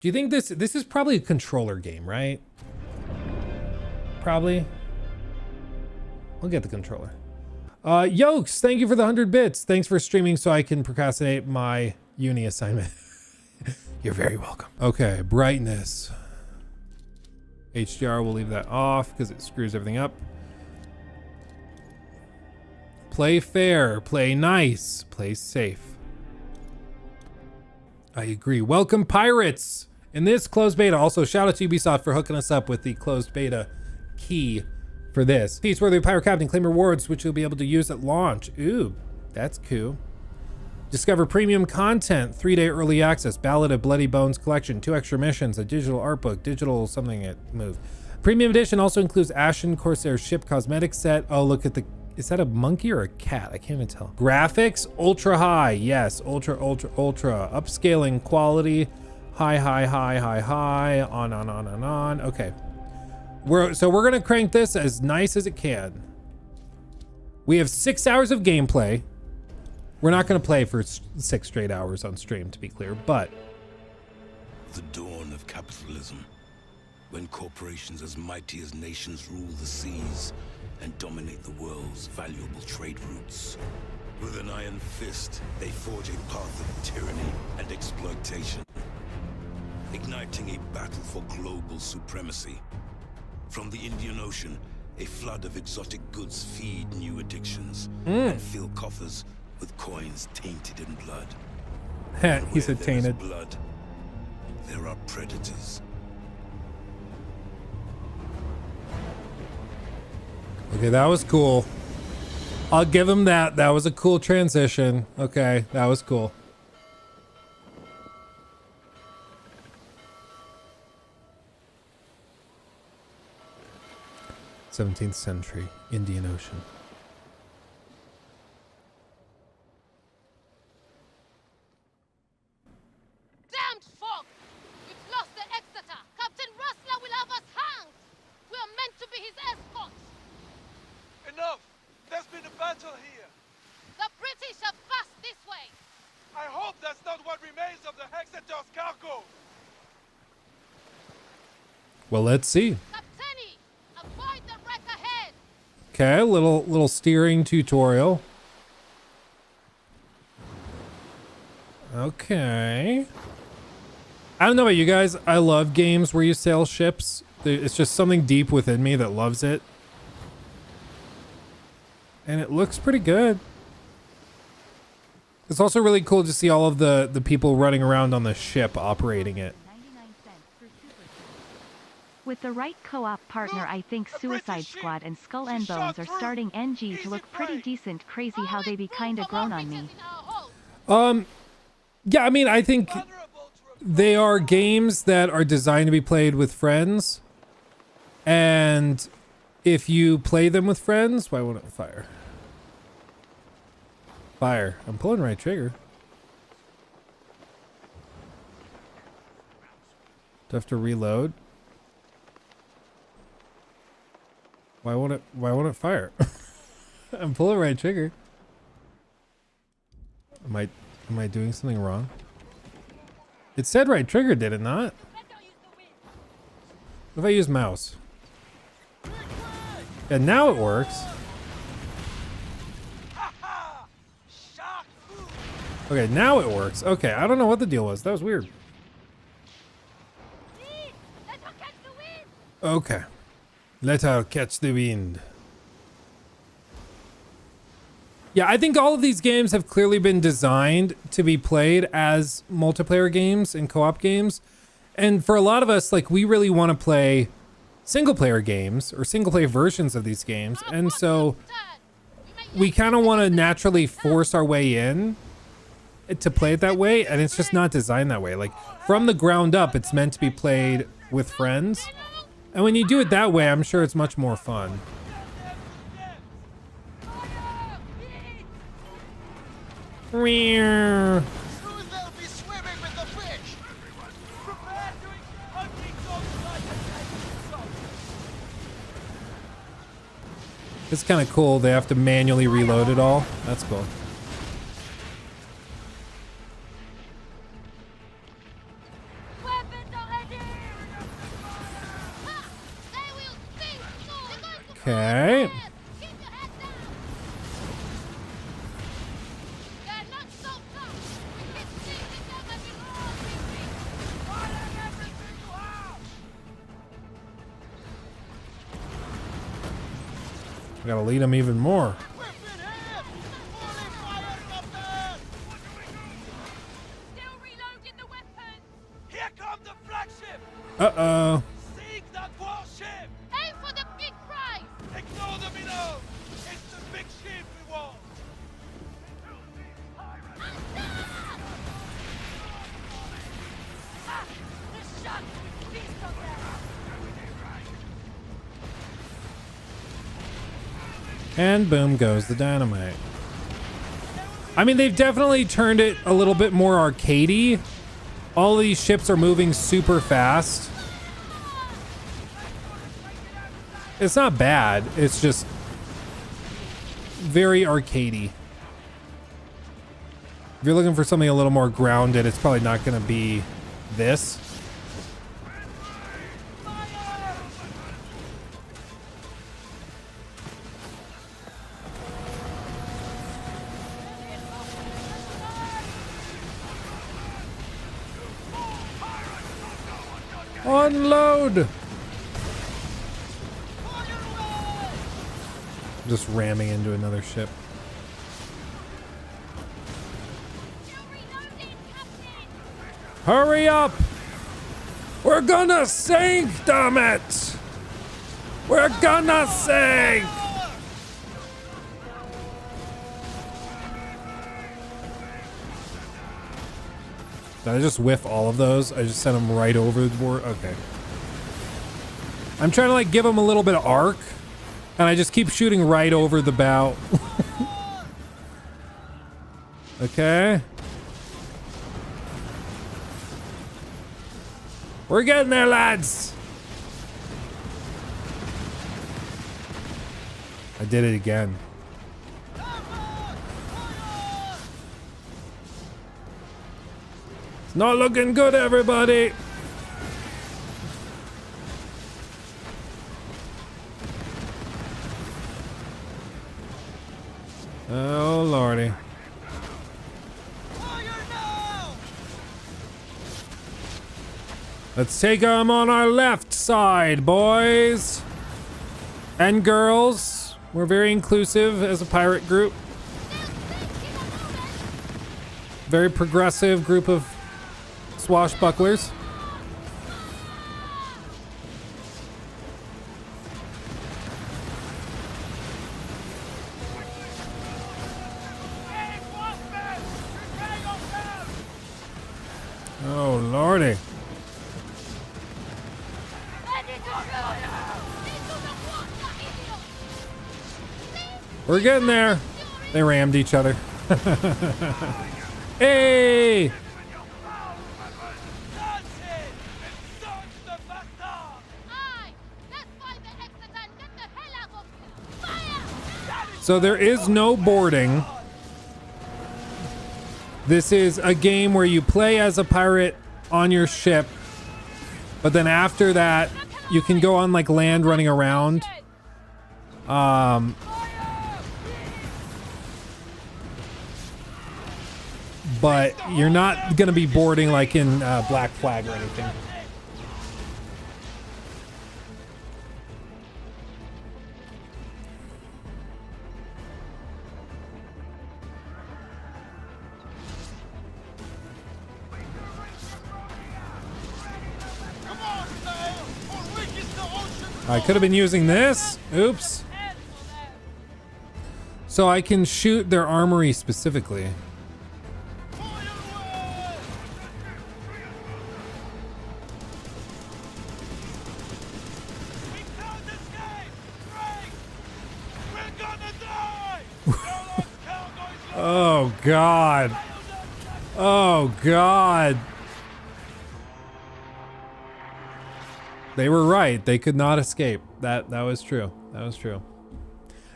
Do you think this is probably a controller game, right? Probably. We'll get the controller. Yokes, thank you for the 100 bits. Thanks for streaming so I can procrastinate my uni assignment. You're very welcome. Okay, brightness. HDR, we'll leave that off because it screws everything up. Play fair, play nice, play safe. I agree. Welcome, pirates. In this closed beta, also shout out to Ubisoft for hooking us up with the closed beta key for this. Peaceworthy Pirate Captain, claim rewards, which you'll be able to use at launch. Ooh, that's cool. Discover premium content, 3-day early access, Ballad of Bloody Bones collection, 2 extra missions, a digital art book, digital something at Move. Premium edition also includes Ashen Corsair ship cosmetic set. Oh, look at the, is that a monkey or a cat? I can't even tell. Graphics, ultra high. Yes, ultra. Upscaling quality, high, on. Okay. We're gonna crank this as nice as it can. We have 6 hours of gameplay. We're not gonna play for 6 straight hours on stream, to be clear, but. The dawn of capitalism, when corporations as mighty as nations rule the seas and dominate the world's valuable trade routes. With an iron fist, they forge a path of tyranny and exploitation, igniting a battle for global supremacy. From the Indian Ocean, a flood of exotic goods feed new addictions and fill coffers with coins tainted in blood. He said tainted. Blood, there are predators. Okay, that was cool. I'll give him that. That was a cool transition. Okay, that was cool. '17th century, Indian Ocean. Damned fog! We've lost the Exeter! Captain Rustler will have us hanged! We are meant to be his escorts! Enough! There's been a battle here! The British have passed this way! I hope that's not what remains of the Exeter's cargo! Well, let's see. Captaini, avoid the wreck ahead! Okay, little steering tutorial. Okay. I don't know about you guys. I love games where you sail ships. It's just something deep within me that loves it. And it looks pretty good. It's also really cool to see all of the people running around on the ship operating it. With the right co-op partner, I think Suicide Squad and Skull and Bones are starting NG to look pretty decent. Crazy how they be kinda grown on me. Yeah, I mean, I think they are games that are designed to be played with friends. And if you play them with friends, why won't it fire? Fire. I'm pulling right trigger. Do I have to reload? Why won't it fire? I'm pulling right trigger. Am I doing something wrong? It said right trigger, did it not? What if I use mouse? Yeah, now it works. Okay, now it works. Okay, I don't know what the deal was. That was weird. Okay. Let her catch the wind. Yeah, I think all of these games have clearly been designed to be played as multiplayer games and co-op games. And for a lot of us, like, we really want to play single player games or single player versions of these games. And so we kind of want to naturally force our way in to play it that way. And it's just not designed that way. Like, from the ground up, it's meant to be played with friends. And when you do it that way, I'm sure it's much more fun. It's kind of cool. They have to manually reload it all. That's cool. Weapons Okay. Keep your head down. They're not so tough. We can sneak them and we all be fire everything you have. We gotta lead them even more. We've been hit! Fully fired up there! Still reloading the weapons. Here come the flagship! Uh-oh. Seek that warship! Aim for the big prize. Ignore the below! It's the big ship we want! Ah, the sharks will feast on them. And boom goes the dynamite. I mean, they've definitely turned it a little bit more arcadey. All of these ships are moving super fast. It's not bad. It's just very arcadey. If you're looking for something a little more grounded, it's probably not going to be this. Unload! Just ramming into another ship. Still reloading, Captain. Hurry up! We're gonna sink, damn it! We're gonna sink! Did I just whiff all of those? I just sent them right over the board? Okay. I'm trying to like give them a little bit of arc, and I just keep shooting right over the bow. Okay. We're getting there, lads. I did it again. It's not looking good, everybody. Oh, lordy. Let's take them on our left side, boys and girls. We're very inclusive as a pirate group. Very progressive group of swashbucklers. Oh, lordy. We're getting there. They rammed each other. Hey! So there is no boarding. This is a game where you play as a pirate on your ship, but then after that, you can go on like land running around. But you're not gonna be boarding like in Black Flag or anything. I could have been using this. Oops. So I can shoot their armory specifically. Oh God. Oh God. They were right. They could not escape. That was true. That was true.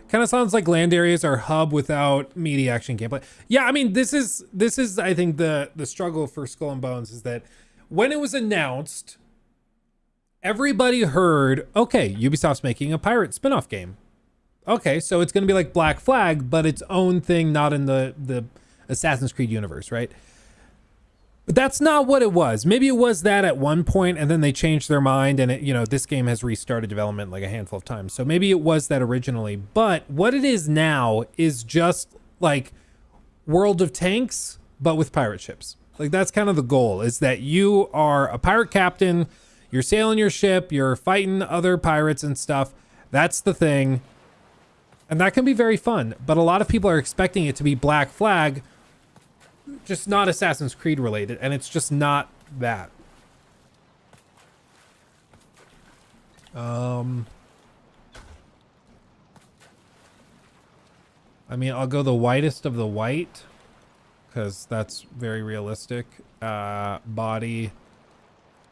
Kind of sounds like land areas are hub without meaty action gameplay. Yeah, I mean, this is I think the struggle for Skull and Bones is that when it was announced, everybody heard, okay, Ubisoft's making a pirate spin-off game. Okay, so it's going to be like Black Flag, but its own thing, not in the Assassin's Creed universe, right? But that's not what it was. Maybe it was that at one point, and then they changed their mind, and it, you know, this game has restarted development like a handful of times. So maybe it was that originally. But what it is now is just like World of Tanks, but with pirate ships. Like that's kind of the goal, is that you are a pirate captain, you're sailing your ship, you're fighting other pirates and stuff. That's the thing. And that can be very fun, but a lot of people are expecting it to be Black Flag, just not Assassin's Creed related, and it's just not that. I mean, I'll go the whitest of the white, because that's very realistic. Body,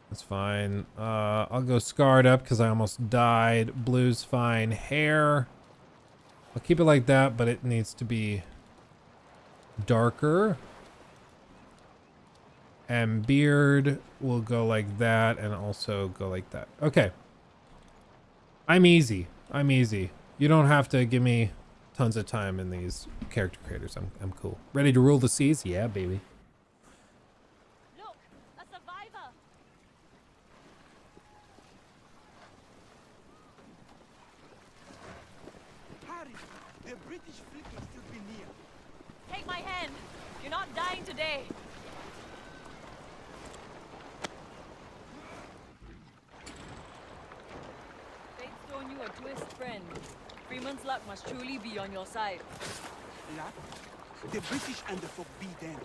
that's fine. I'll go scarred up because I almost died. Blue's fine. Hair, I'll keep it like that, but it needs to be darker. And beard will go like that and also go like that. Okay. I'm easy. I'm easy. You don't have to give me tons of time in these character creators. I'm cool. Ready to rule the seas? Yeah, baby. Look, a survivor. Harry, the British fleet must still be near. Take my hand. You're not dying today. Fate's thrown you a twist, friend. Freeman's luck must truly be on your side. Luck? The British and the folk be them.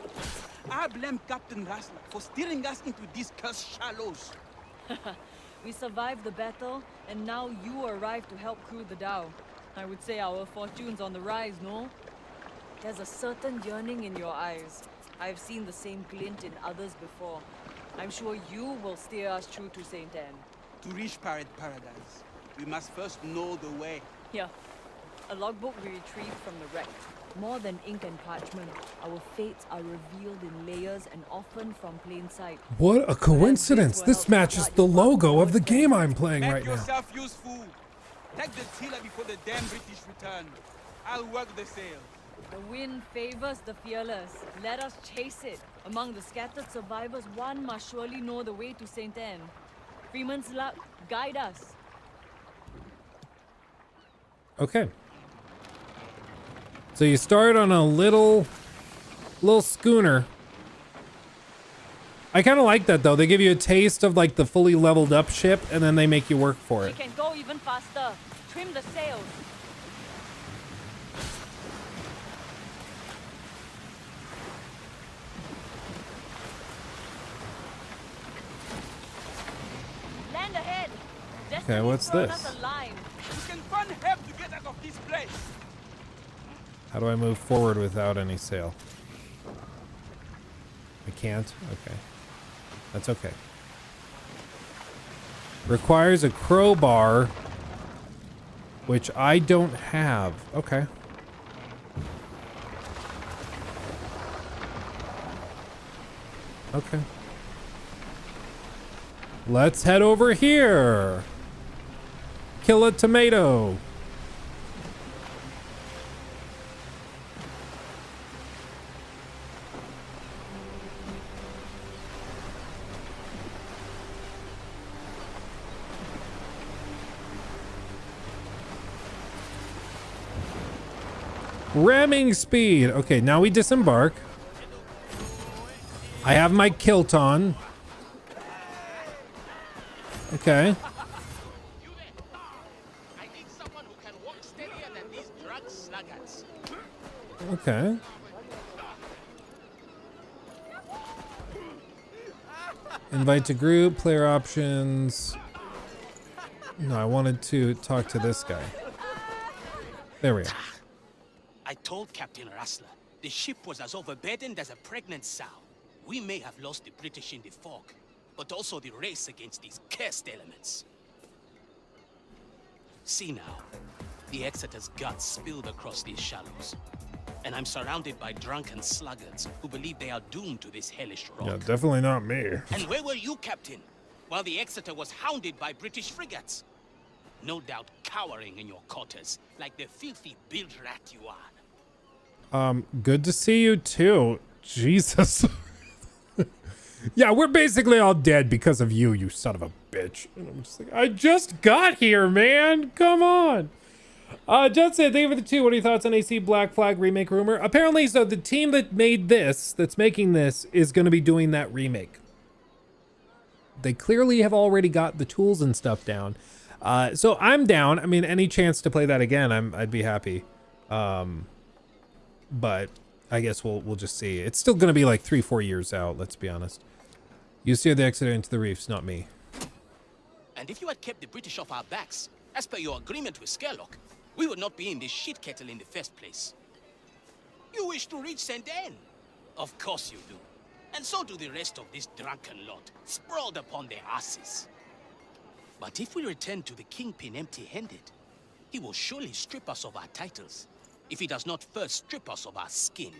I blame Captain Rassler for steering us into these cursed shallows. We survived the battle, and now you arrived to help crew the dhow. I would say our fortune's on the rise, no? There's a certain yearning in your eyes. I've seen the same glint in others before. I'm sure you will steer us true to St. Anne. To reach Pirate Paradise, we must first know the way. Here, a logbook we retrieved from the wreck. More than ink and parchment, our fates are revealed in layers and often from plain sight. What a coincidence. This matches the logo of the game I'm playing Make right now. yourself useful. Take the tiller before the damn British return. I'll work the sail. The wind favors the fearless. Let us chase it. Among the scattered survivors, one must surely know the way to St. Anne. Freeman's luck, guide us. Okay. So you start on a little schooner. I kind of like that though. They give you a taste of like the fully leveled up ship and then they make you work for We it. can go even faster. Trim the sails. Land ahead. Okay, what's Destiny's thrown this? us a line. We can find help to get out of this place. How do I move forward without any sail? I can't? Okay. That's okay. Requires a crowbar, which I don't have. Okay. Okay. Let's head over here. Kill a tomato. Ramming speed. Okay, now we disembark. I have my kilt on. Okay. I need someone who can walk steadier than these drug sluggards. Okay. Invite to group, player options. No, I wanted to talk to this guy. There we are. I told Captain Rassler the ship was as overburdened as a pregnant sow. We may have lost the British in the fog, but also the race against these cursed elements. See now, the Exeter's guts spilled across these shallows. And I'm surrounded by drunken sluggards who believe they are doomed to this hellish rock. Yeah, definitely not me. And where were you, Captain, while the Exeter was hounded by British frigates? No doubt cowering in your quarters, like the filthy bilge rat you are. Good to see you too. Jesus. Yeah, we're basically all dead because of you, you son of a bitch. And I'm just like, I just got here, man. Come on. Judson, thank you for the 2. What are your thoughts on AC Black Flag remake rumor? Apparently, so the team that made this, that's making this, is going to be doing that remake. They clearly have already got the tools and stuff down. So I'm down. I mean, any chance to play that again, I'd be happy. But I guess we'll just see. It's still going to be like 3-4 years out, let's be honest. You steer the Exeter into the reefs, not me. And if you had kept the British off our backs, as per your agreement with Skerlock, we would not be in this shit kettle in the first place. You wish to reach St. Anne? Of course you do. And so do the rest of this drunken lot, sprawled upon their asses. But if we return to the Kingpin empty-handed, he will surely strip us of our titles, if he does not first strip us of our skin.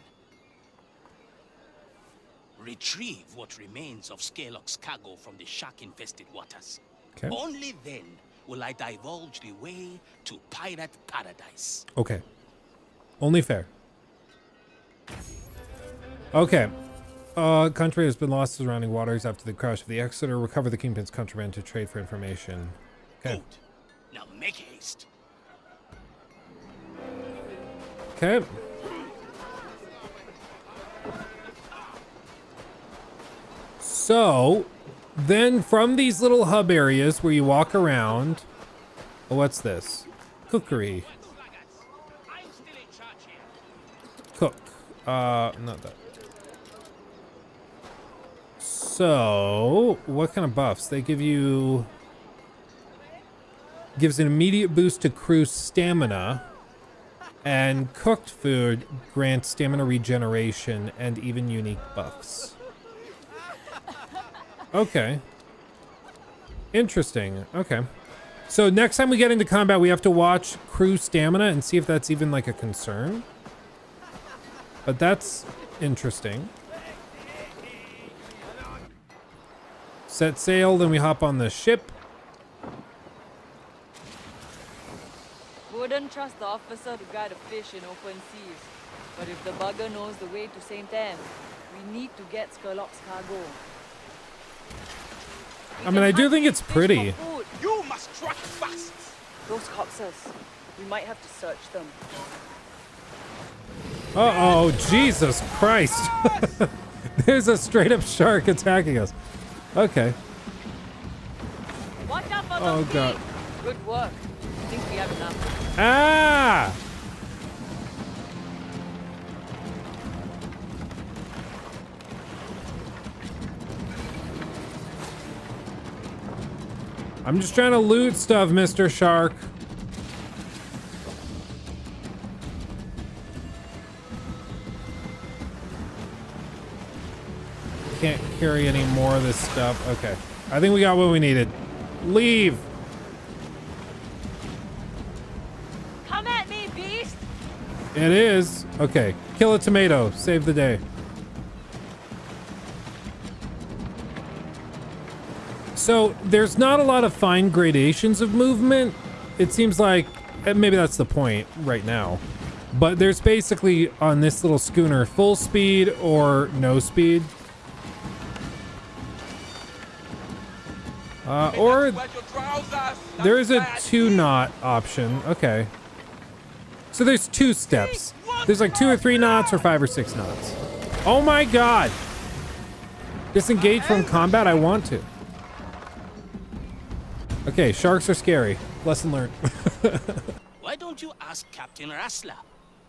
Retrieve what remains of Skerlock's cargo from the shark-infested waters. Okay. Only then will I divulge the way to pirate paradise. Okay. Only fair. Okay. Country has been lost to surrounding waters after the crash of the Exeter. Recover the Kingpin's contraband to trade for information. Okay. Good. Now make haste. Okay. So, then from these little hub areas where you walk around, oh, what's this? Cookery. Cook. Not that. So, what kind of buffs? They give you... Gives an immediate boost to crew stamina. And cooked food grants stamina regeneration and even unique buffs. Okay. Interesting. Okay. So next time we get into combat, we have to watch crew stamina and see if that's even like a concern. But that's interesting. Set sail, then we hop on the ship. Wouldn't trust the officer to guide a fish in open seas. But if the bugger knows the way to St. Anne, we need to get Skerlock's cargo. I mean, I do think it's pretty. You must strike fast. Those coxers, we might have to search them. Uh-oh, Jesus Christ. There's a straight up shark attacking us. Okay. Watch out for Oh, those God. feet. Good work. I think we have enough. Ah! I'm just trying to loot stuff, Mr. Shark. Can't carry any more of this stuff. Okay. I think we got what we needed. Leave. Come at me, beast! It is. Okay. Kill a tomato. Save the day. So there's not a lot of fine gradations of movement. It seems like, and maybe that's the point right now, but there's basically on this little schooner full speed or no speed. Or there is a 2 knot option. Okay. So there's 2 steps. There's like 2 or 3 knots or 5 or 6 knots. Oh my God. Disengage from combat. I want to. Okay, sharks are scary. Lesson learned. Why don't you ask Captain Rassler?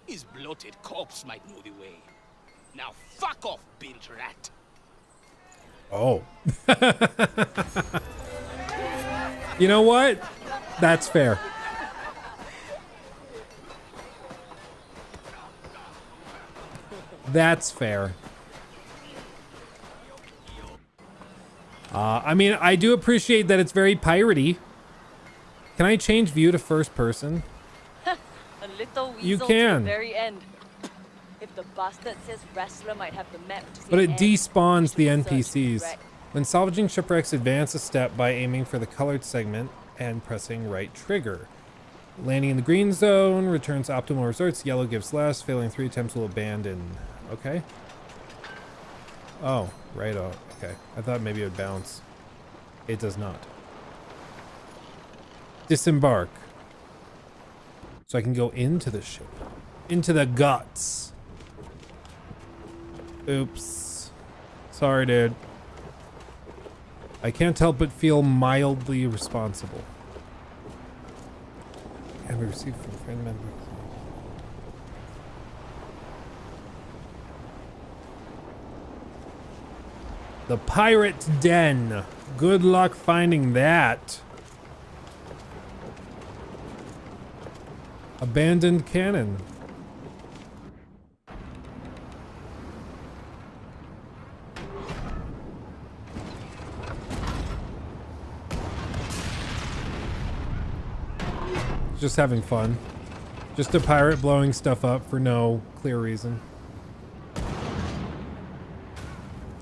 His bloated corpse might know the way. Now fuck off, bilge rat. Oh. You know what? That's fair. That's fair. I mean, I do appreciate that it's very piratey. Can I change view to first person? A little weasel You to can. the very end. If the bastard says Wrestler might have the map to But it St. Anne, despawns we the should search NPCs. wreck. When salvaging shipwrecks, advance a step by aiming for the colored segment and pressing right trigger. Landing in the green zone returns optimal results. Yellow gives less. Failing 3 attempts will abandon. Okay. Oh, right. Oh, okay. I thought maybe it would bounce. It does not. Disembark. So I can go into the ship. Into the guts. Oops. Sorry, dude. I can't help but feel mildly responsible. And we received from friend members. The Pirate Den. Good luck finding that. Abandoned cannon. Just having fun. Just a pirate blowing stuff up for no clear reason.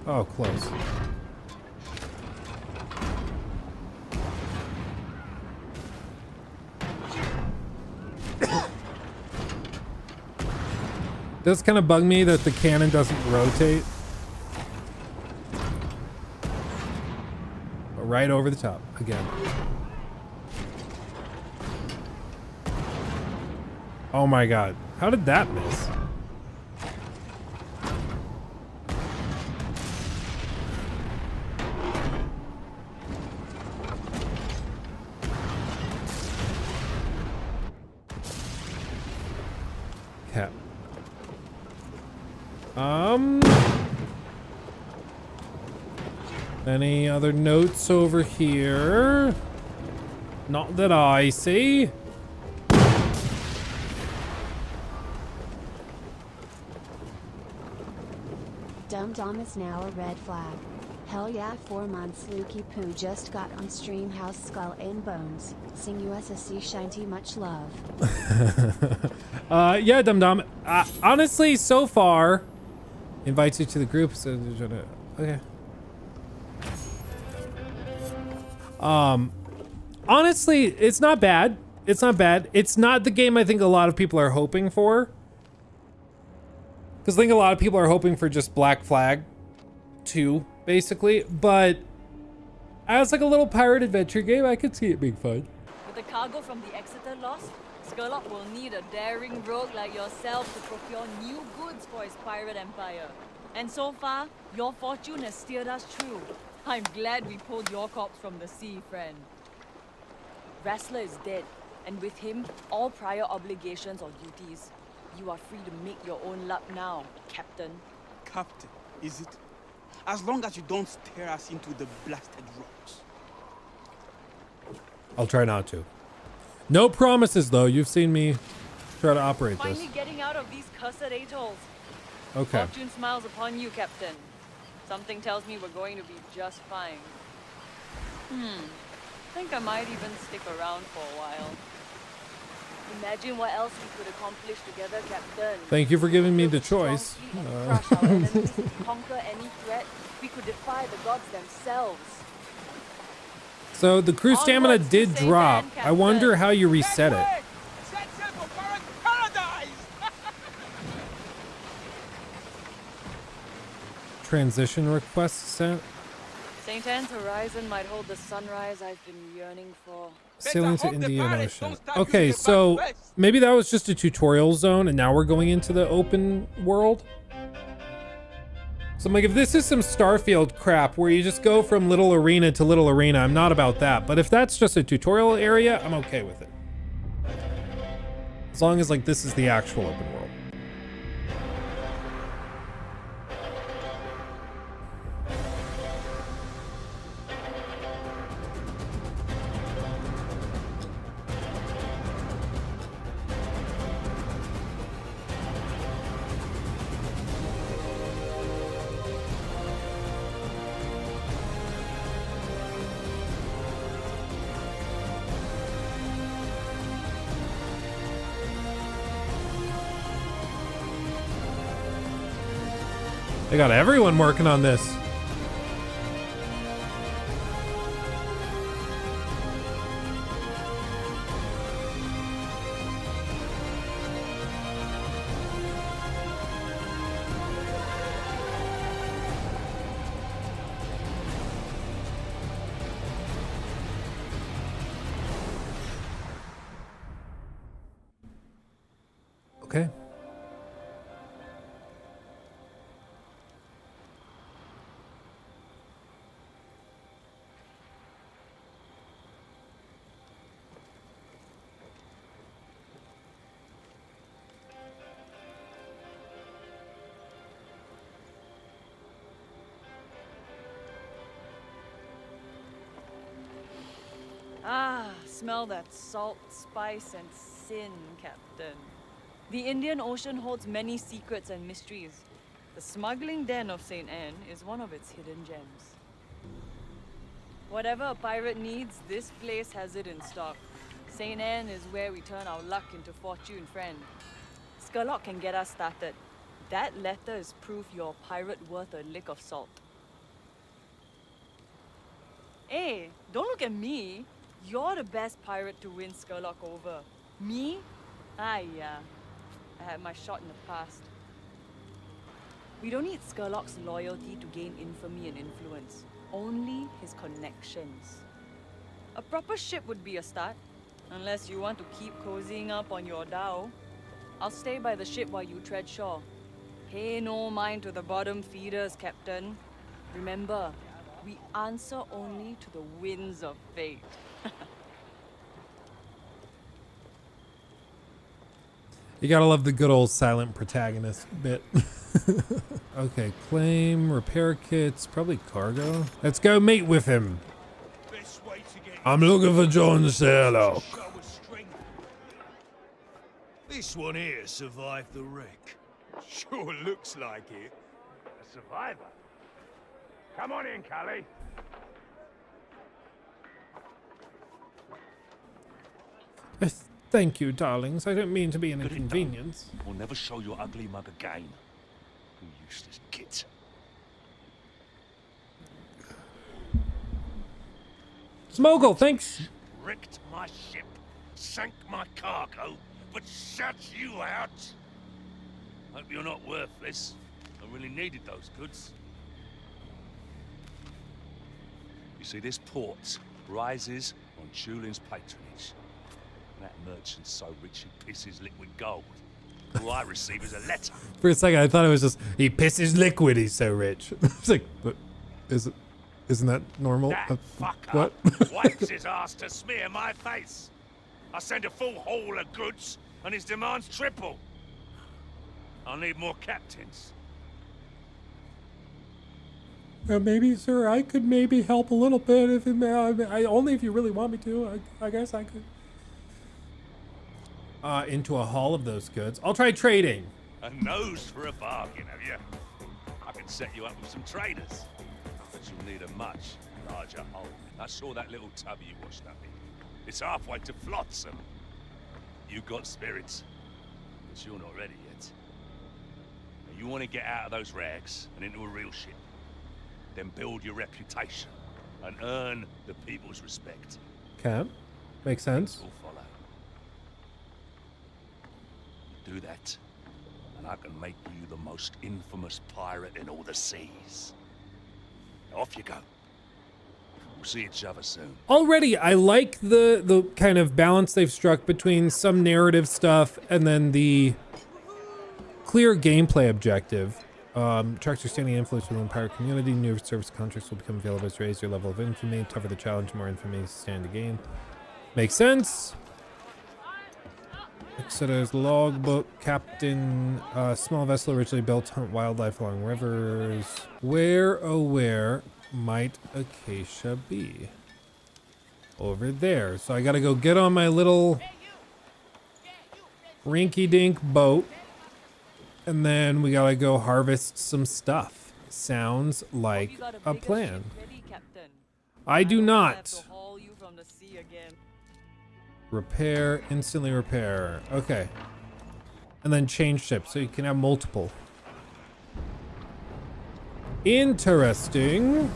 Oh, close. Does kind of bug me that the cannon doesn't rotate. But right over the top again. Oh my god. How did that miss? Cap. Any other notes over here? Not that I see. Dum Dum is now a red flag. Hell yeah, 4 months Lukey Poo just got on stream House Skull and Bones. Sing USSC Shinty, much love. Yeah, Dum Dum. Honestly, so far, invites you to the group. So, okay. Honestly, it's not bad. It's not bad. It's not the game I think a lot of people are hoping for. Because I think a lot of people are hoping for just Black Flag 2, basically. But as like a little pirate adventure game, I could see it being fun. With the cargo from the Exeter lost, Skurlock will need a daring rogue like yourself to procure new goods for his pirate empire. And so far, your fortune has steered us true. I'm glad we pulled your corpse from the sea, friend. Wrestler is dead, and with him, all prior obligations or duties. You are free to make your own luck now, Captain. Captain, is it? As long as you don't stare us into the blasted rocks. I'll try not to. No promises, though. You've seen me try to operate this. Finally getting out of these cursed atolls. Okay. Fortune smiles upon you, Captain. Something tells me we're going to be just fine. Think I might even stick around for a while. Imagine what else we could accomplish together, Captain. Thank you for giving me the choice. Crush our enemies, conquer any threat. We could defy the gods themselves. So the crew stamina Onwards to did Saint drop. Anne, I wonder Captain. how you reset it. Set sail for pirate paradise! Transition request sent. St. Anne's horizon might hold the sunrise I've been yearning for. Sailing to hope the Indian pirates Ocean. don't start Okay, using the so back west. maybe that was just a tutorial zone and now we're going into the open world. So I'm like, if this is some Starfield crap where you just go from little arena to little arena, I'm not about that. But if that's just a tutorial area, I'm okay with it. As long as like this is the actual open world. They got everyone working on this. Okay. Ah, smell that salt, spice, and sin, Captain. The Indian Ocean holds many secrets and mysteries. The smuggling den of St. Anne is one of its hidden gems. Whatever a pirate needs, this place has it in stock. St. Anne is where we turn our luck into fortune, friend. Skurlock can get us started. That letter is proof you're a pirate worth a lick of salt. Hey, don't look at me. You're the best pirate to win Skurlock over. Me? Yeah. I had my shot in the past. We don't need Skurlock's loyalty to gain infamy and influence. Only his connections. A proper ship would be a start. Unless you want to keep cozying up on your dhow. I'll stay by the ship while you tread shore. Pay no mind to the bottom feeders, Captain. Remember, we answer only to the winds of fate. You gotta love the good old silent protagonist bit. Okay, claim, repair kits, probably cargo. Let's go meet with him. I'm looking for John Sherlock. This one here survived the wreck. Sure looks like it. A survivor? Come on in, Callie. Thank you, darlings. I don't mean to be an inconvenience. We'll never show your ugly mug again. You useless git. Smoggle, thanks. Wrecked my ship, sank my cargo, but shut you out. Hope you're not worthless. I really needed those goods. You see, this port rises on Julian's patronage. That merchant's so rich he pisses liquid gold. All I receive is a letter. For a second, I thought it was just, he pisses liquid, he's so rich. It's like, but isn't that normal? That fucker What? wipes his ass to smear my face. I send a full haul of goods, and his demands triple. I'll need more captains. Maybe, sir, I could maybe help a little bit if only if you really want me to. I guess I could. Into a haul of those goods. I'll try trading. A nose for a bargain, have you? I can set you up with some traders, but you'll need a much larger hole. I saw that little tub you washed up in. It's halfway to Flotsam. You got spirits, but you're not ready yet. Now, you want to get out of those rags and into a real ship. Then build your reputation and earn the people's respect. Okay, makes sense. Will follow. Do that, and I can make you the most infamous pirate in all the seas. Off you go. We'll see each other soon. Already, I like the kind of balance they've struck between some narrative stuff and then the clear gameplay objective. Attracts your standing influence within the pirate community. New service contracts will become available as raise your level of infamy. Tougher the challenge, more infamy stand to gain. Makes sense. Exeter's logbook, captain, small vessel originally built to hunt wildlife along rivers. Where, oh where might Acacia be? Over there. So I gotta go get on my little rinky-dink boat. And then we gotta go harvest some stuff. Sounds like a plan. I do not. Repair, instantly repair. Okay. And then change ship so you can have multiple. Interesting.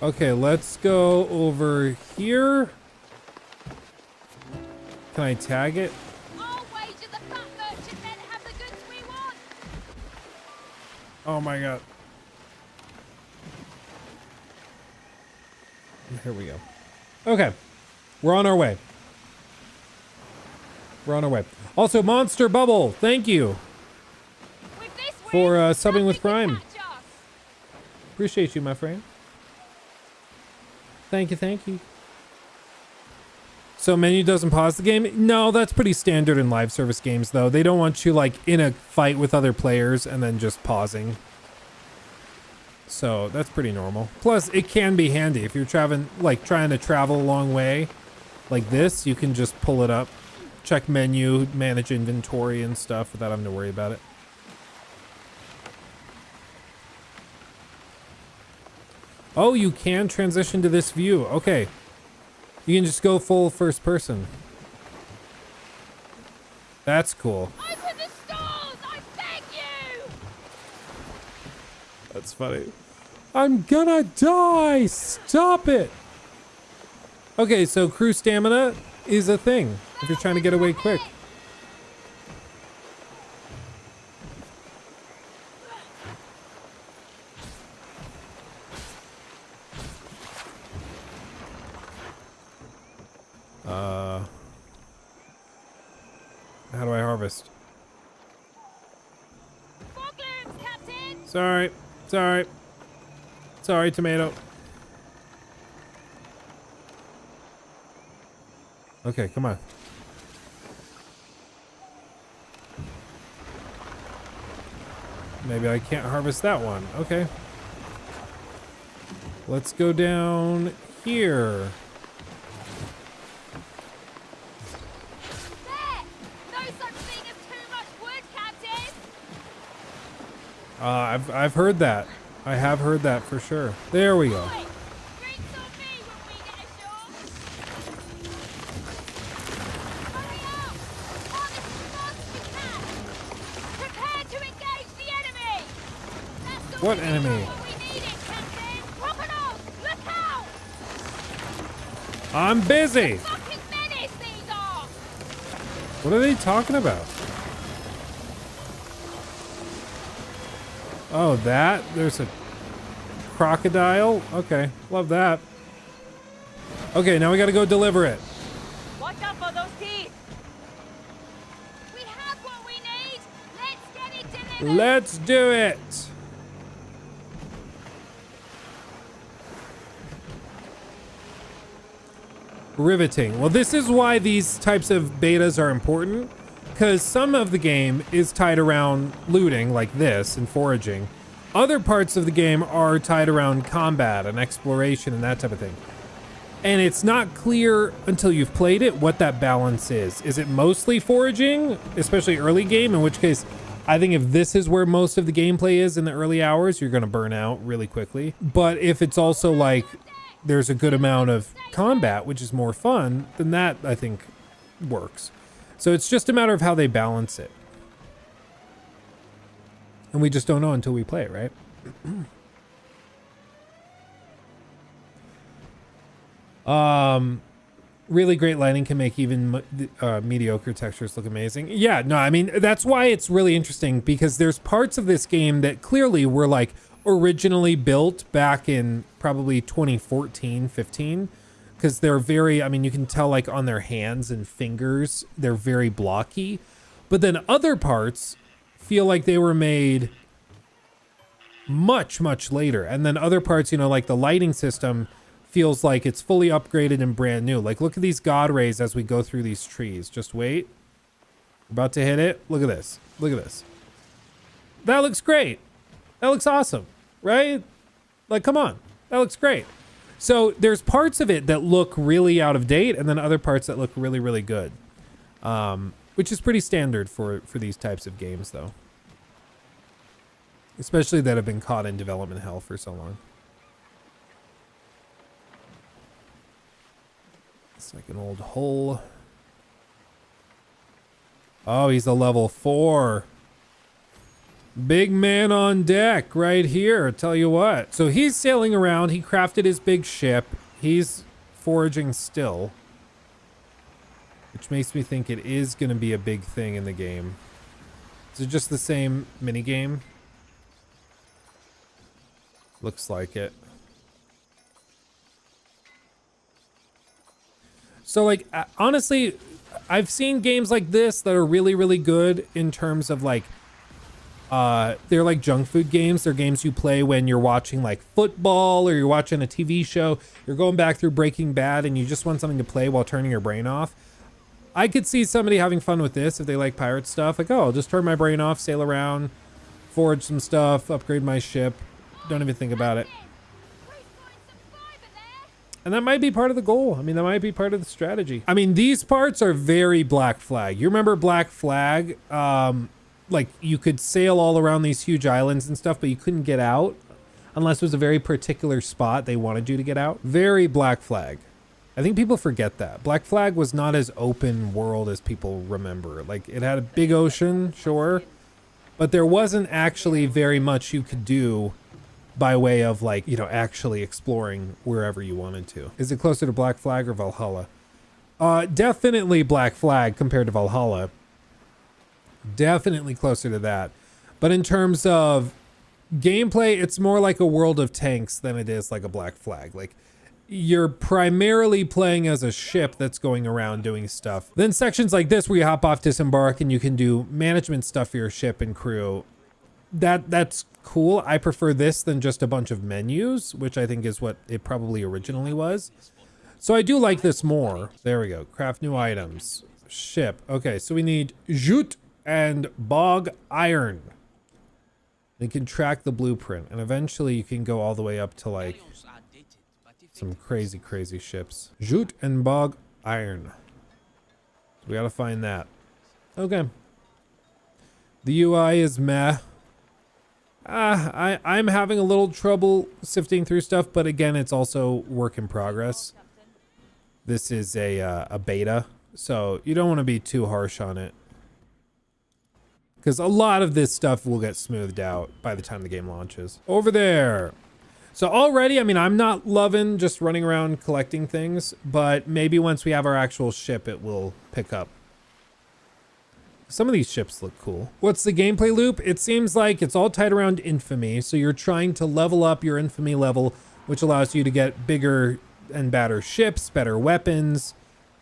Okay, let's go over here. Can I tag it? Oh my god. Here we go. Okay. We're on our way. We're on our way. Also, Monster Bubble, thank you for subbing with Prime. Appreciate you, my friend. Thank you, thank you. So menu doesn't pause the game? No, that's pretty standard in live service games, though. They don't want you, like, in a fight with other players and then just pausing. So that's pretty normal. Plus, it can be handy. If you're trying to travel a long way like this, you can just pull it up, check menu, manage inventory and stuff without having to worry about it. Oh, you can transition to this view. Okay. You can just go full first person. That's cool. Open the stalls! I beg you! That's funny. I'm gonna die! Stop it! Okay, so crew stamina is a thing if you're trying to get away quick. How do I harvest? Sorry. Sorry, tomato. Okay, come on. Maybe I can't harvest that one. Okay. Let's go down here. I've heard that. I have heard that for sure. There we go. What enemy? I'm busy. What are they talking about? Oh, that? There's a crocodile? Okay, love that. Okay, now we gotta go deliver it. Watch out for those teeth. We have what we need. Let's get it delivered. Let's do it. Riveting. Well, this is why these types of betas are important, because some of the game is tied around looting like this and foraging. Other parts of the game are tied around combat and exploration and that type of thing. And it's not clear until you've played it what that balance is. Is it mostly foraging, especially early game, in which case I think if this is where most of the gameplay is in the early hours, you're going to burn out really quickly. But if it's also like there's a good amount of combat, which is more fun, then that I think works. So it's just a matter of how they balance it. And we just don't know until we play it, right? Really great lighting can make even mediocre textures look amazing. Yeah, no, I mean, that's why it's really interesting, because there's parts of this game that clearly were like originally built back in probably 2014, 15. Because they're very, I mean, you can tell like on their hands and fingers, they're very blocky. But then other parts feel like they were made much, much later. And then other parts, you know, like the lighting system feels like it's fully upgraded and brand new. Like, look at these God rays as we go through these trees. Just wait. About to hit it. Look at this. Look at this. That looks great. That looks awesome, right? Like, come on. That looks great. So there's parts of it that look really out of date, and then other parts that look really, really good, which is pretty standard for these types of games, though, especially that have been caught in development hell for so long. It's like an old hole. Oh, he's a level 4. Big man on deck right here, tell you what. So he's sailing around, he crafted his big ship, he's foraging still, which makes me think it is going to be a big thing in the game. Is it just the same mini game? Looks like it. So like, honestly, I've seen games like this that are really, really good in terms of like, they're like junk food games. They're games you play when you're watching like football or you're watching a TV show. You're going back through Breaking Bad and you just want something to play while turning your brain off. I could see somebody having fun with this if they like pirate stuff. Like, oh, I'll just turn my brain off, sail around, forge some stuff, upgrade my ship. Don't even think about it. And that might be part of the goal. I mean, that might be part of the strategy. I mean, these parts are very Black Flag. You remember Black Flag? Like you could sail all around these huge islands and stuff, but you couldn't get out unless it was a very particular spot they wanted you to get out. Very Black Flag. I think people forget that. Black Flag was not as open world as people remember. Like it had a big ocean, sure, but there wasn't actually very much you could do by way of like, you know, actually exploring wherever you wanted to. Is it closer to Black Flag or Valhalla? Definitely Black Flag compared to Valhalla. Definitely closer to that. But in terms of gameplay, it's more like a World of Tanks than it is like a Black Flag. Like you're primarily playing as a ship that's going around doing stuff. Then sections like this where you hop off, disembark, and you can do management stuff for your ship and crew. That's cool. I prefer this than just a bunch of menus, which I think is what it probably originally was. So I do like this more. There we go. Craft new items. Ship. Okay, so we need jute and bog iron. You can track the blueprint, and eventually you can go all the way up to like some crazy ships. Jute and bog iron. So we gotta find that. Okay. The UI is meh. I'm having a little trouble sifting through stuff, but again, it's also work in progress. This is a beta, so you don't want to be too harsh on it, because a lot of this stuff will get smoothed out by the time the game launches. Over there. So already, I mean, I'm not loving just running around collecting things, but maybe once we have our actual ship, it will pick up. Some of these ships look cool. What's the gameplay loop? It seems like it's all tied around infamy. So you're trying to level up your infamy level, which allows you to get bigger and badder ships, better weapons,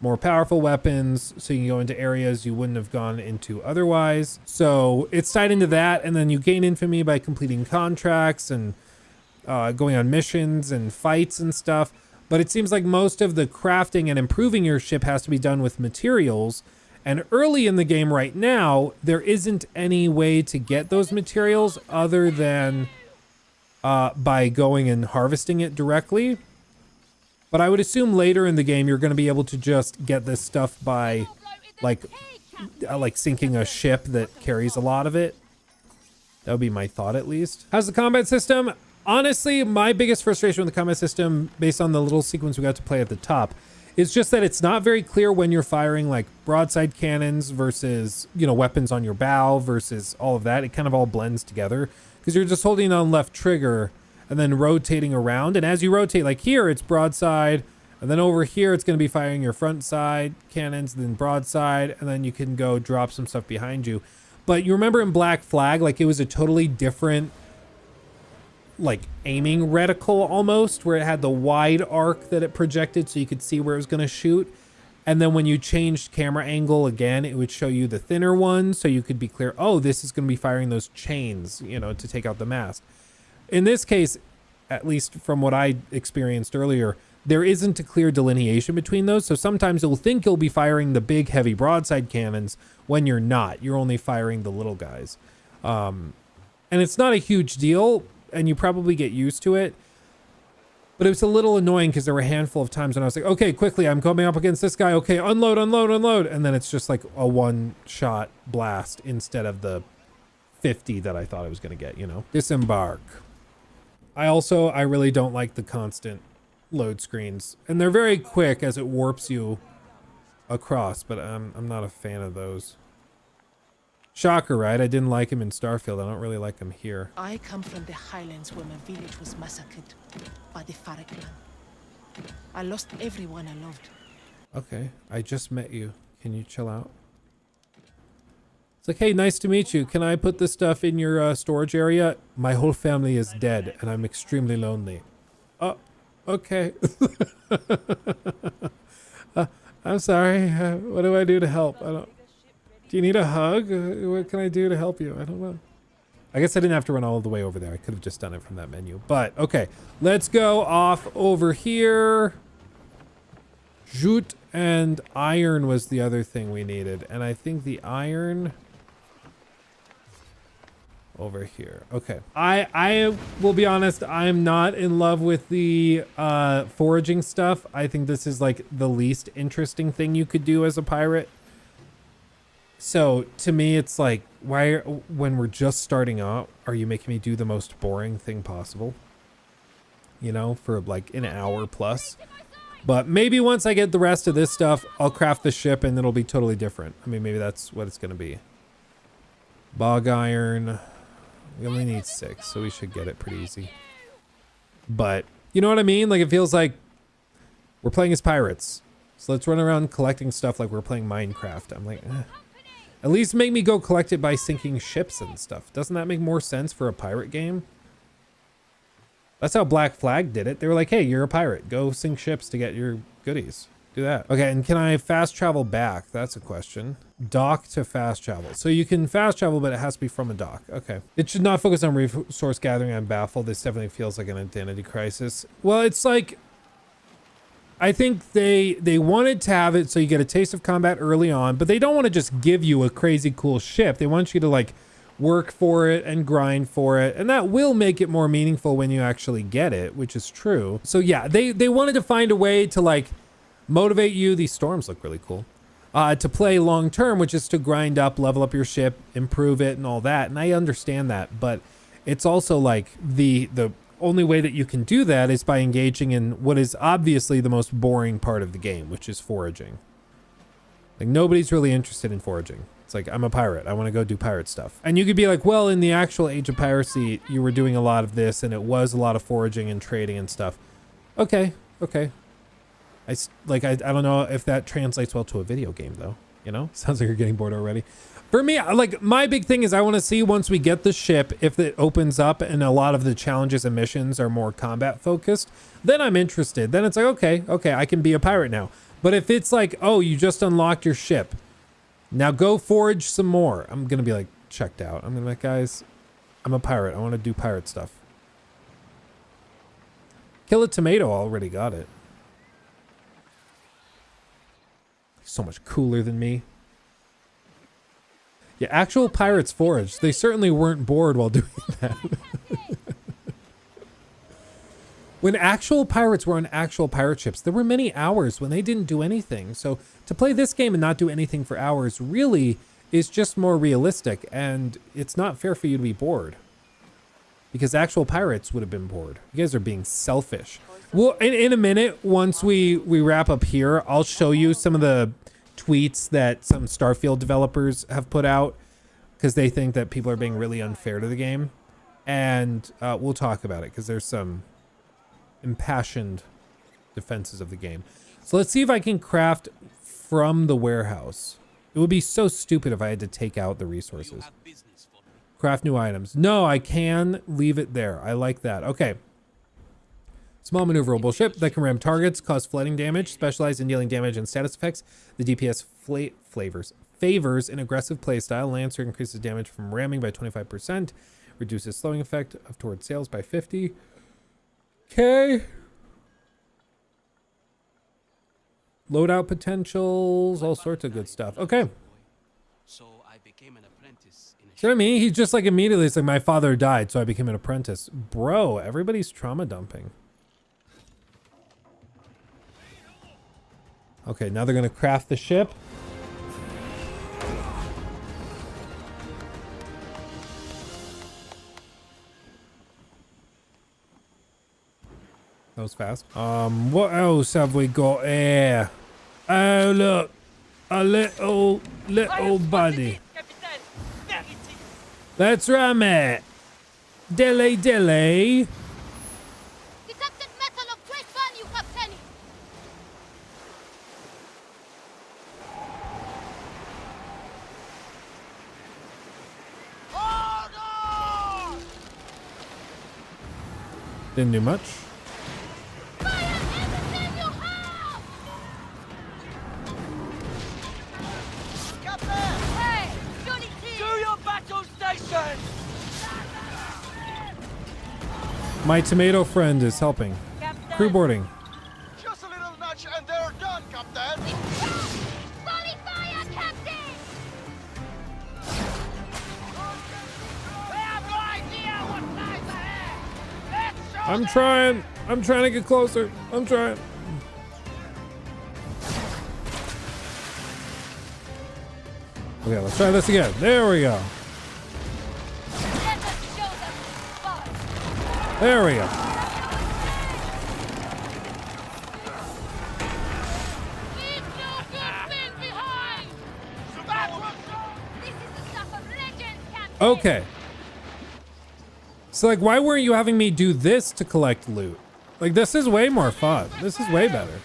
more powerful weapons, so you can go into areas you wouldn't have gone into otherwise. So it's tied into that, and then you gain infamy by completing contracts and going on missions and fights and stuff. But it seems like most of the crafting and improving your ship has to be done with materials. And early in the game right now, there isn't any way to get those materials other than by going and harvesting it directly. But I would assume later in the game, you're going to be able to just get this stuff by like sinking a ship that carries a lot of it. That would be my thought, at least. How's the combat system? Honestly, my biggest frustration with the combat system, based on the little sequence we got to play at the top, it's just that it's not very clear when you're firing like broadside cannons versus, you know, weapons on your bow versus all of that. It kind of all blends together because you're just holding on left trigger and then rotating around. And as you rotate, like here, it's broadside. And then over here, it's going to be firing your front side cannons, then broadside. And then you can go drop some stuff behind you. But you remember in Black Flag, like it was a totally different like aiming reticle almost, where it had the wide arc that it projected so you could see where it was going to shoot. And then when you changed camera angle again, it would show you the thinner one so you could be clear, oh, this is going to be firing those chains, you know, to take out the mast. In this case, at least from what I experienced earlier, there isn't a clear delineation between those. So sometimes you'll think you'll be firing the big heavy broadside cannons when you're not. You're only firing the little guys. And it's not a huge deal, and you probably get used to it. But it was a little annoying because there were a handful of times when I was like, okay, quickly, I'm coming up against this guy. Okay, unload, unload, unload. And then it's just like a one-shot blast instead of the 50 that I thought I was going to get, you know. Disembark. I really don't like the constant load screens. And they're very quick as it warps you across, but I'm not a fan of those. Shocker, right? I didn't like him in Starfield. I don't really like him here. I come from the highlands where my village was massacred by the Farag clan. I lost everyone I loved. Okay, I just met you. Can you chill out? It's like, hey, nice to meet you. Can I put this stuff in your storage area? My whole family is dead, and I'm extremely lonely. Oh, okay. I'm sorry. What do I do to help? I don't. Do you need a hug? What can I do to help you? I don't know. I guess I didn't have to run all the way over there. I could have just done it from that menu. But okay, let's go off over here. Jute and iron was the other thing we needed, and I think the iron over here. Okay, I will be honest, I'm not in love with the foraging stuff. I think this is like the least interesting thing you could do as a pirate. So to me, it's like, when we're just starting out, are you making me do the most boring thing possible? You know, for like an hour plus. But maybe once I get the rest of this stuff, I'll craft the ship and it'll be totally different. I mean, maybe that's what it's going to be. Bog iron. We only need 6, so we should get it pretty easy. But you know what I mean? Like, it feels like we're playing as pirates. So let's run around collecting stuff like we're playing Minecraft. I'm like, at least make me go collect it by sinking ships and stuff. Doesn't that make more sense for a pirate game? That's how Black Flag did it. They were like, hey, you're a pirate. Go sink ships to get your goodies. Do that. Okay, and can I fast travel back? That's a question. Dock to fast travel. So you can fast travel, but it has to be from a dock. Okay. It should not focus on resource gathering. I'm baffled. This definitely feels like an identity crisis. Well, it's like, I think they wanted to have it so you get a taste of combat early on, but they don't want to just give you a crazy cool ship. They want you to like work for it and grind for it, and that will make it more meaningful when you actually get it, which is true. So yeah, they wanted to find a way to like motivate you. These storms look really cool. To play long term, which is to grind up, level up your ship, improve it and all that. And I understand that, but it's also like the only way that you can do that is by engaging in what is obviously the most boring part of the game, which is foraging. Like, nobody's really interested in foraging. It's like, I'm a pirate. I want to go do pirate stuff. And you could be like, well, in the actual Age of Piracy, you were doing a lot of this and it was a lot of foraging and trading and stuff. Okay. Okay. I don't know if that translates well to a video game though. You know, sounds like you're getting bored already. For me, like, my big thing is I want to see once we get the ship, if it opens up and a lot of the challenges and missions are more combat focused, then I'm interested. Then it's like, okay, I can be a pirate now. But if it's like, oh, you just unlocked your ship, now go forage some more, I'm going to be like checked out. I'm going to be like, guys, I'm a pirate. I want to do pirate stuff. Kill a tomato, already got it. So much cooler than me. Yeah, actual pirates foraged. They certainly weren't bored while doing that. When actual pirates were on actual pirate ships, there were many hours when they didn't do anything. So to play this game and not do anything for hours really is just more realistic, and it's not fair for you to be bored. Because actual pirates would have been bored. You guys are being selfish. Well, in a minute, once we wrap up here, I'll show you some of the tweets that some Starfield developers have put out because they think that people are being really unfair to the game. And we'll talk about it because there's some impassioned defenses of the game. So let's see if I can craft from the warehouse. It would be so stupid if I had to take out the resources. Craft new items. No, I can leave it there. I like that. Okay. Small maneuverable ship that can ram targets, cause flooding damage, specialized in dealing damage and status effects. The DPS favors an aggressive playstyle. Lancer increases damage from ramming by 25%, reduces slowing effect of towards sails by 50. Okay. Loadout potentials, all sorts of good stuff. Okay. So I became an apprentice in a You know what I mean? He's just like immediately, it's like, my father died, so I became an apprentice. Bro, everybody's trauma dumping. Okay, now they're gonna craft the ship. That was fast. What else have we got here? Oh, look. A little buddy. That's right, mate. Dilly dilly. Detected metal of great value, Captain. Didn't do much. Fire everything you have! My tomato friend is helping. Crew boarding. Just a little nudge and they're done, Captain. Solid fire, Captain! We have no idea what lies ahead. Let's show I'm them. trying. I'm trying to get closer. I'm trying. Okay, let's try this again. There we go. Let us show them fun. There we go. Leave no good men behind. This is the stuff of legends, Captain. Okay. So like, why weren't you having me do this to collect loot? Like, this is way more fun. This is way better.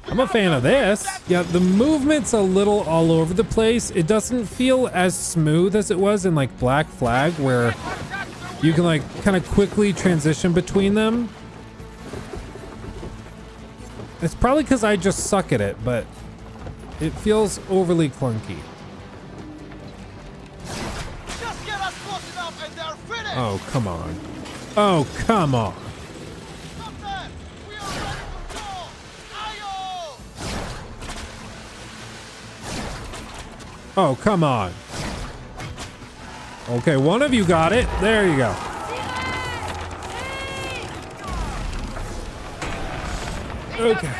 I'm a fan of this. Yeah, the movement's a little all over the place. It doesn't feel as smooth as it was in like Black Flag, where you can like kind of quickly transition between them. It's probably because I just suck at it, but it feels overly clunky. Just get us close enough and they're finished. Oh, come on. Oh, come on. Captain, we are ready to go. Ayo! Oh, come on. Okay, one of you got it. There you go. Okay.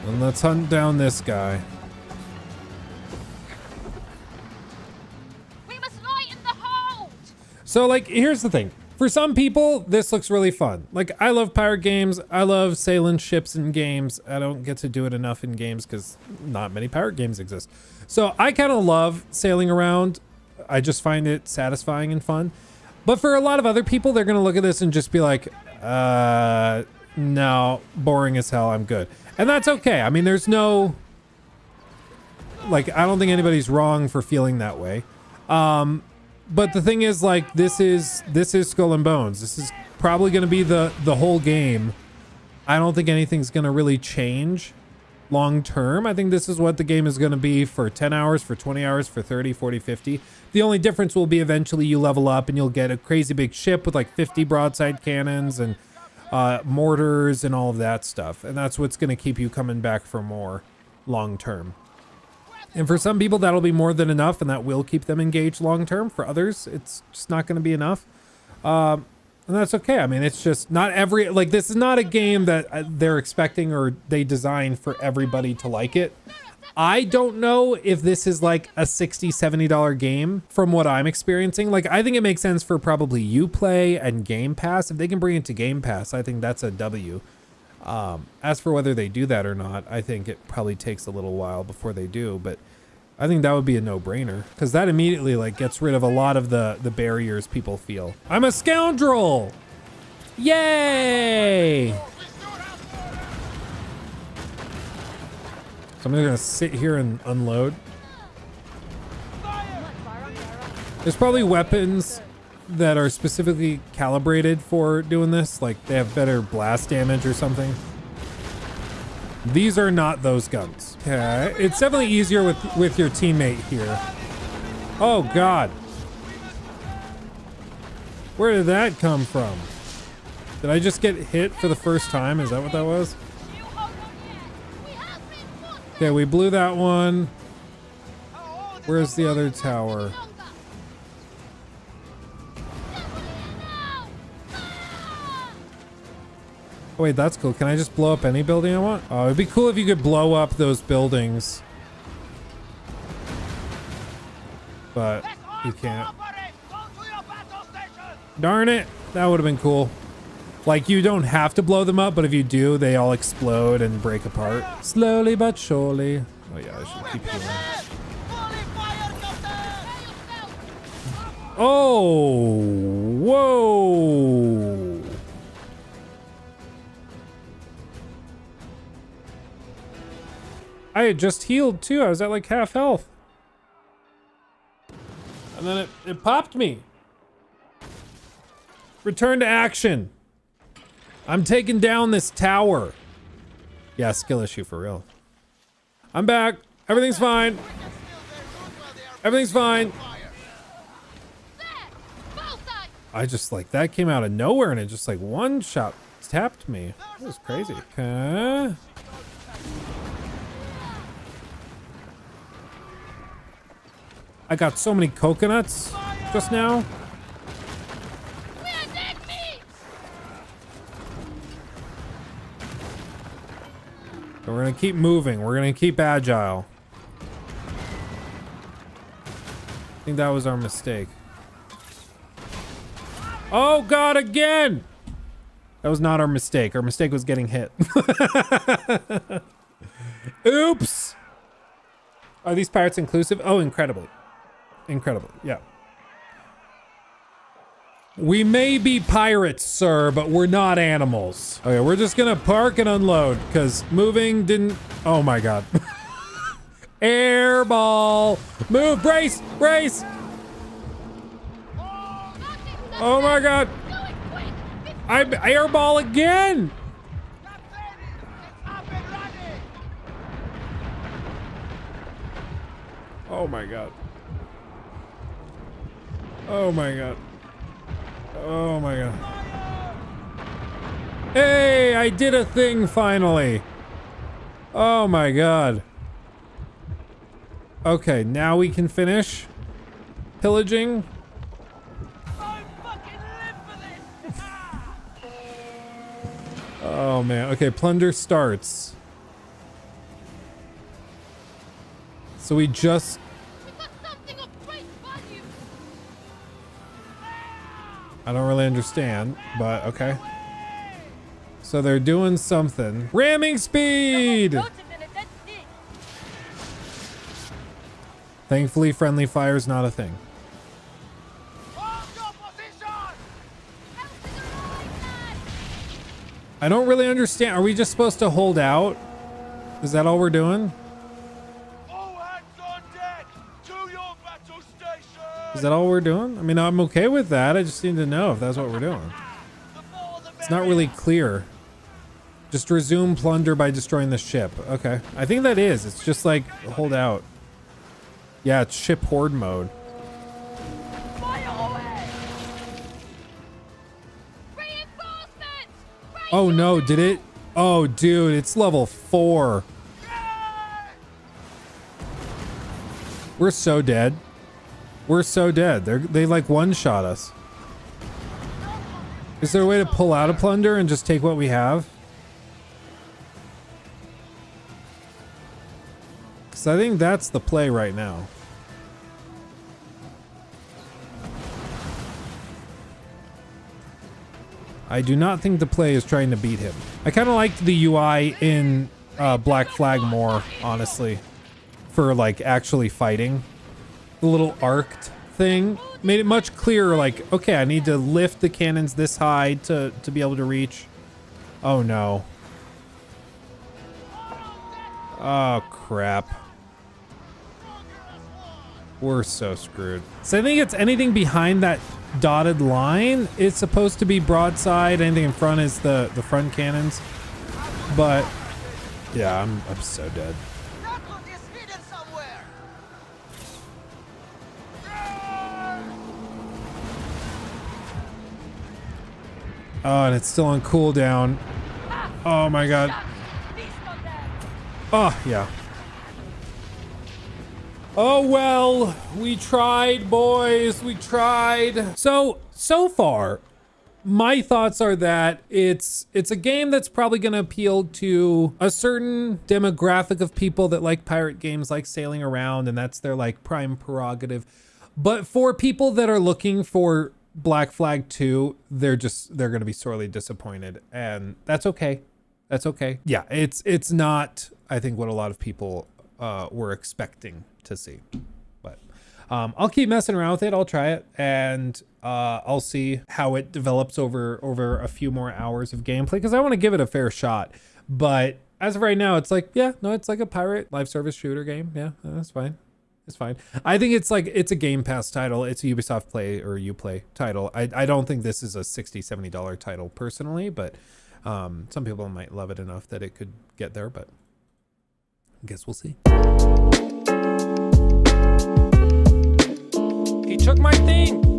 And let's hunt down this guy. We must lighten the hold. So, like, here's the thing. For some people, this looks really fun. Like, I love pirate games. I love sailing ships in games. I don't get to do it enough in games because not many pirate games exist. So I kind of love sailing around. I just find it satisfying and fun. But for a lot of other people, they're going to look at this and just be like, no, boring as hell. I'm good. And that's okay. I mean, there's no, like, I don't think anybody's wrong for feeling that way. But the thing is, like, this is Skull and Bones. This is probably going to be the whole game. I don't think anything's going to really change long term. I think this is what the game is going to be for 10 hours, for 20 hours, for 30, 40, 50. The only difference will be eventually you level up and you'll get a crazy big ship with like 50 broadside cannons and mortars and all of that stuff. And that's what's going to keep you coming back for more long term. And for some people, that'll be more than enough, and that will keep them engaged long term. For others, it's just not going to be enough. And that's okay. I mean, it's just not every, like, this is not a game that they're expecting or they design for everybody to like it. I don't know if this is like a $60, $70 game from what I'm experiencing. Like, I think it makes sense for probably Uplay and Game Pass. If they can bring it to Game Pass, I think that's a W. As for whether they do that or not, I think it probably takes a little while before they do, but I think that would be a no-brainer because that immediately like gets rid of a lot of the barriers people feel. I'm a scoundrel! Yay! So I'm gonna sit here and unload. There's probably weapons that are specifically calibrated for doing this, like they have better blast damage or something. These are not those guns. Okay, it's definitely easier with your teammate here. Oh God, where did that come from? Did I just get hit for the first time? Is that what that was? Okay, we blew that one. Where's the other tower? Oh, wait, that's cool. Can I just blow up any building I want? Oh, it'd be cool if you could blow up those buildings. But you can't. Darn it. That would have been cool. Like, you don't have to blow them up, but if you do, they all explode and break apart. Slowly but surely. Oh yeah, I should keep healing. Oh, whoa. I had just healed too. I was at like half health. And then it popped me. Return to action. I'm taking down this tower. Yeah, skill issue for real. I'm back. Everything's fine. Everything's fine. I just like, that came out of nowhere and it just like one shot tapped me. That was crazy. Okay. I got so many coconuts just now. So we're gonna keep moving. We're gonna keep agile. I think that was our mistake. Oh God, again! That was not our mistake. Our mistake was getting hit. Oops! Are these pirates inclusive? Oh, incredibly. Incredibly, yeah. We may be pirates, sir, but we're not animals. Okay, we're just gonna park and unload, because moving didn't... Oh my God. Airball! Move, brace, brace! Oh my God! I'm airball again! Oh my God. Oh my God. Oh my God. Hey, I did a thing finally. Oh my God. Okay, now we can finish pillaging. Oh man. Okay, plunder starts. So we just... I don't really understand, but okay. So they're doing something. Ramming speed! Thankfully, friendly fire's not a thing. I don't really understand. Are we just supposed to hold out? Is that all we're doing? Is that all we're doing? I mean, I'm okay with that. I just need to know if that's what we're doing. It's not really clear. Just resume plunder by destroying the ship. Okay. I think that is. It's just like hold out. Yeah, it's ship horde mode. Oh no, did it? Oh dude, it's level 4. We're so dead. We're so dead. They like one-shot us. Is there a way to pull out a plunder and just take what we have? Because I think that's the play right now. I do not think the play is trying to beat him. I kind of liked the UI in Black Flag more, honestly, for like actually fighting. The little arced thing made it much clearer, like, okay, I need to lift the cannons this high to be able to reach. Oh no. Oh crap. We're so screwed. So I think it's anything behind that dotted line. It's supposed to be broadside. Anything in front is the front cannons. But yeah, I'm so dead. Oh, and it's still on cooldown. Oh my God. Oh, yeah. Oh well, we tried, boys. We tried. So far, my thoughts are that it's a game that's probably going to appeal to a certain demographic of people that like pirate games, like sailing around, and that's their like prime prerogative. But for people that are looking for Black Flag 2, they're going to be sorely disappointed, and that's okay. That's okay. Yeah, it's not, I think, what a lot of people were expecting to see, but I'll keep messing around with it. I'll try it, and I'll see how it develops over a few more hours of gameplay, because I want to give it a fair shot. But as of right now, it's like, yeah, no, it's like a pirate live service shooter game. Yeah, that's fine. It's fine. I think it's like, it's a Game Pass title. It's a Ubisoft Play or Uplay title. I don't think this is a $60-$70 title personally, but Some people might love it enough that it could get there, but I guess we'll see. He took my thing.